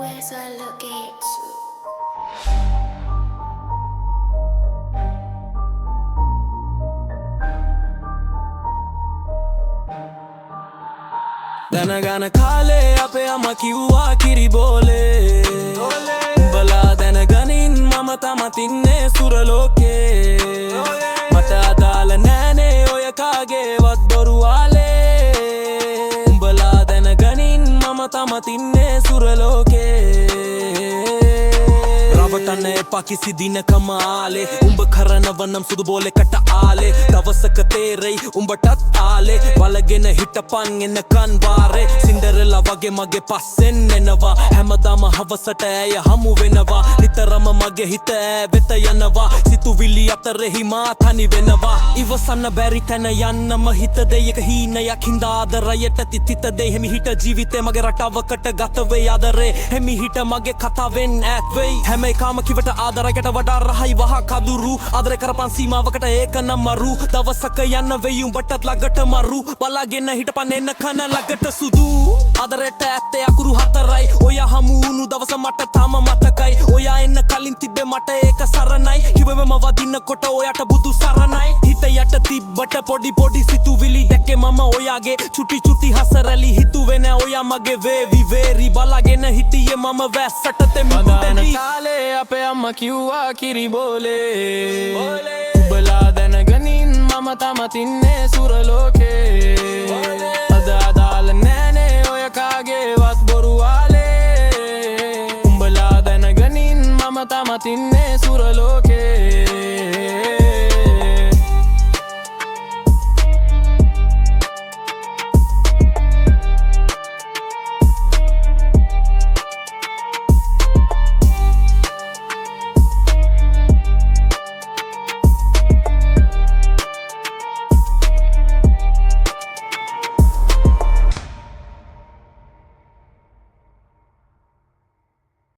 Where's I look at? දැනගන කාලේ අපේ අම්මා කිව්වා කිරි බෝලේ උඹලා දැනගනින් මම තමත් ඉන්නේ සුර ලෝකේ මට අදාළ නෑනේ ඔය කාගේවත් බොරු වාලේ උඹලා දැනගනින් මම තමත් ඉන්නේ සුර ලෝකේ රවටන්න එපා කිසි දිනක මාලේ උඹ කරනව නම් සුදු බෝලෙකට ආලේ දවසක තේරෙයි උඹටත් ආලේ බලගෙන හිටපන් එනකන් වාරේ සින්ඩරෙලා වගේ මගේ පස්සෙන් එනවා හැමදාම හවසට ඇය හමු වෙනවා නිතරම මගේ හිත වෙත යනවා සිතුවිලි අතරෙහි මා තනි වෙනවා ඉවසන්න බැරි තැන යන්නම හිත දෙයක හීනයක් හින්දා ආදරයට තිත දෙයි හිමි හිට ජීවිතේ මගේ රටාවකට ගත වෙයි ආදරේ හිමි හිට මගේ කතාවෙන් ඈත් වෙයි හැම එකම කිවට ආදරයට වඩා රහයි වහ කදුරු ආදරේ කරපන් සීමාවකට ඒක නම් මරු දවසක යන්න වෙයි උඹටත් ළඟට මරු බලාගෙන හිටපන් එන්න කන ළඟට සුදු ආදරයට ඇත්තේ අකුරු හතරයි ඔයා හමු වුණු දවස මට තාම මතකයි ඔයා එන්න කලින් තිබ්බේ මට ඒක සරණයි කිව්වෙම වදින්නකොට ඔයාට බුදු සරණයි හිත යට තිබ්බට පොඩි පොඩි සිතුවිලි දැක්කේ මම ඔයාගේ චුටි චුටි හසරලි හිතුවේ නෑ ඔයා මගේ වේවි වේරි බලාගෙන හිටියේ මම වැස්සට තෙමි කාලේ අපේ අම්මා කිව්වා කිරි බෝලේ උඹලා දැනගනින් මම තමත් ඉන්නේ සුර ලෝකේ අද අදාළ නෑනේ ඔය කාගේවත් බොරු වාලේ උඹලා දැනගනින් මම තමත් ඉන්නේ සුර ලෝකේ